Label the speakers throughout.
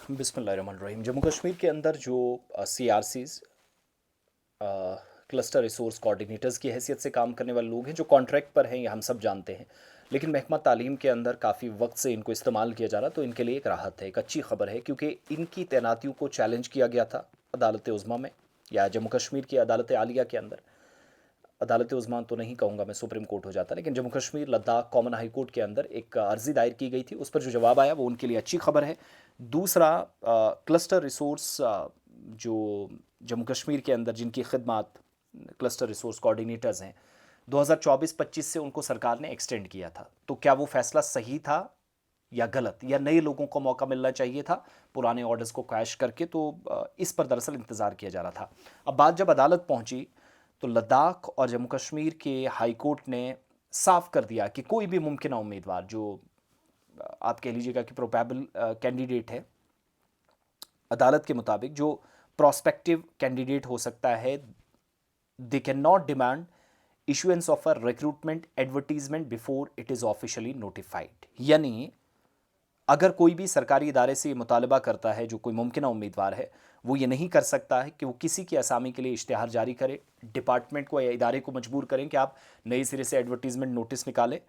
Speaker 1: बिस्मिल्लाहिर्रहमानिर्रहीम। जम्मू कश्मीर के अंदर जो CRCs क्लस्टर रिसोर्स कोऑर्डिनेटर्स की हैसियत से काम करने वाले लोग हैं, जो कॉन्ट्रैक्ट पर हैं, ये हम सब जानते हैं। लेकिन महकमा तालीम के अंदर काफ़ी वक्त से इनको इस्तेमाल किया जा रहा, तो इनके लिए एक राहत है, एक अच्छी खबर है, क्योंकि इनकी तैनातियों को चैलेंज किया गया था अदालत उज़्मा में, या जम्मू कश्मीर की अदालत आलिया के अंदर। अदालत उज़्मा तो नहीं कहूँगा मैं, सुप्रीम कोर्ट हो जाता, लेकिन Jammu Kashmir Ladakh common high court के अंदर एक अर्ज़ी दायर की गई थी। उस पर जो जवाब आया वो उनके लिए अच्छी खबर है। दूसरा, क्लस्टर रिसोर्स जो जम्मू कश्मीर के अंदर जिनकी खिदमत क्लस्टर रिसोर्स कोऑर्डिनेटर्स हैं, 2024-25 से उनको सरकार ने एक्सटेंड किया था। तो क्या वो फैसला सही था या गलत, या नए लोगों को मौका मिलना चाहिए था पुराने ऑर्डर्स को क्रैश करके? तो इस पर दरअसल इंतज़ार किया जा रहा था। अब बात जब अदालत पहुंची, तो लद्दाख और जम्मू कश्मीर के हाई कोर्ट ने साफ कर दिया कि कोई भी मुमकिन उम्मीदवार जो आप कह लीजिएगा कि प्रोबेबल कैंडिडेट है, अदालत के मुताबिक जो प्रोस्पेक्टिव कैंडिडेट हो सकता है, they can not demand issuance of a recruitment advertisement before it is officially notified. यानी अगर कोई भी सरकारी इदारे से ये मुतालबा करता है, जो कोई मुमकिन उम्मीदवार है, वो ये नहीं कर सकता है कि वो किसी की असामी के लिए इश्तिहार जारी करे, डिपार्टमेंट को या इदारे को मजबूर करें कि आप नए सिरे से एडवर्टीजमेंट नोटिस निकालें।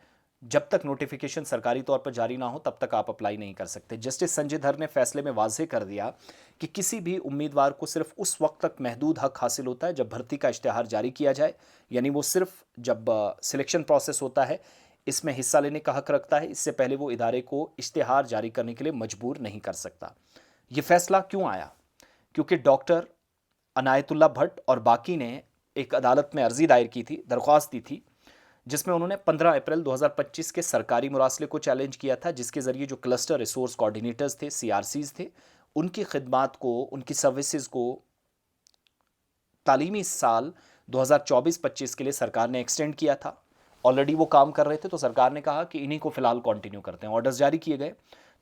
Speaker 1: जब तक नोटिफिकेशन सरकारी तौर पर जारी ना हो, तब तक आप अप्लाई नहीं कर सकते। जस्टिस संजय धर ने फैसले में वाज़ेह कर दिया कि किसी भी उम्मीदवार को सिर्फ उस वक्त तक महदूद हक हासिल होता है जब भर्ती का इश्तिहार जारी किया जाए। यानी वो सिर्फ जब सिलेक्शन प्रोसेस होता है, इसमें हिस्सा लेने का हक रखता है। इससे पहले वो इदारे को इश्तिहार जारी करने के लिए मजबूर नहीं कर सकता। ये फैसला क्यों आया? क्योंकि डॉक्टर अनायतुल्लाह भट्ट और बाकी ने एक अदालत में अर्जी दायर की थी, दरख्वास्त दी थी, जिसमें उन्होंने 15 अप्रैल 2025 के सरकारी मुरासले को चैलेंज किया था, जिसके जरिए जो क्लस्टर रिसोर्स कोऑर्डिनेटर्स थे, CRCs थे, उनकी खिदमात को, उनकी सर्विसेज को तालीमी साल 2024-25 के लिए सरकार ने एक्सटेंड किया था। ऑलरेडी वो काम कर रहे थे, तो सरकार ने कहा कि इन्हीं को फिलहाल कंटिन्यू करते हैं। ऑर्डर्स जारी किए गए,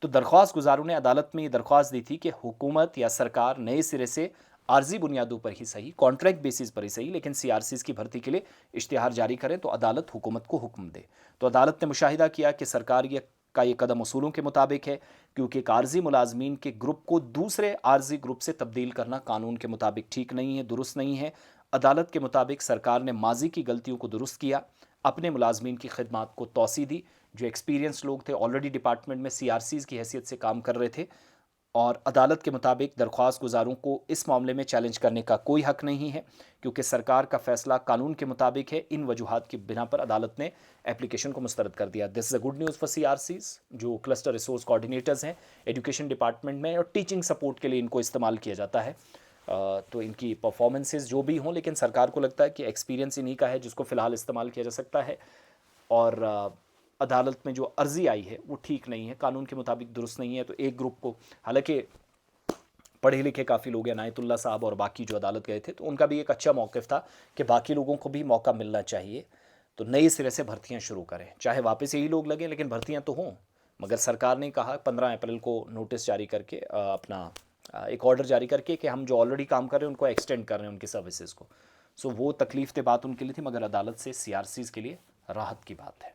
Speaker 1: तो दरख्वास्त गुजारों ने अदालत में ये दरख्वास्त दी थी कि हुकूमत या सरकार नए सिरे से आर्जी बुनियादों पर ही सही, कॉन्ट्रैक्ट बेसिस पर ही सही, लेकिन CRCs की भर्ती के लिए इश्तिहार जारी करें तो अदालत हुकूमत को हुक्म दे। तो अदालत ने मुशाहिदा किया कि सरकार ये कदम उसूलों के मुताबिक है, क्योंकि एक आर्जी मुलाजमीन के ग्रुप को दूसरे आर्जी ग्रुप से तब्दील करना कानून के मुताबिक ठीक नहीं है, दुरुस्त नहीं है। अदालत के मुताबिक सरकार ने माजी की गलतियों को दुरुस्त किया, अपने मुलाजमीन की खिदमत को तोसी दी, जो एक्सपीरियंस लोग थे, ऑलरेडी डिपार्टमेंट में CRCs की हैसियत से काम कर रहे थे। और अदालत के मुताबिक दरख्वास्त गुजारों को इस मामले में चैलेंज करने का कोई हक नहीं है, क्योंकि सरकार का फैसला कानून के मुताबिक है। इन वजूहात की बिना पर अदालत ने एप्लीकेशन को मुस्तरद कर दिया। This is a good news for CRCs, जो क्लस्टर रिसोर्स कोऑर्डिनेटर्स हैं एजुकेशन डिपार्टमेंट में, और टीचिंग सपोर्ट के लिए इनको इस्तेमाल किया जाता है। तो इनकी परफॉर्मेंसेज जो भी हों, लेकिन सरकार को लगता है कि एक्सपीरियंस इन्हीं का है जिसको फ़िलहाल इस्तेमाल किया जा सकता है। और अदालत में जो अर्जी आई है वो ठीक नहीं है, कानून के मुताबिक दुरुस्त नहीं है। तो एक ग्रुप को, हालांकि पढ़े लिखे काफ़ी लोग हैं, अनायतुल्लाह साहब और बाकी जो अदालत गए थे, तो उनका भी एक अच्छा मौक़िफ़ था कि बाकी लोगों को भी मौका मिलना चाहिए। तो नए सिरे से भर्तियां शुरू करें, चाहे वापस यही लोग लगें, लेकिन भर्तियां तो हों। मगर सरकार ने कहा 15 अप्रैल को नोटिस जारी करके, अपना एक ऑर्डर जारी करके, कि हम जो ऑलरेडी काम कर रहे हैं उनको एक्सटेंड कर रहे हैं, उनकी सर्विसेज को। सो वो तकलीफ दे बात उनके लिए थी, मगर अदालत से CRCs के लिए राहत की बात है।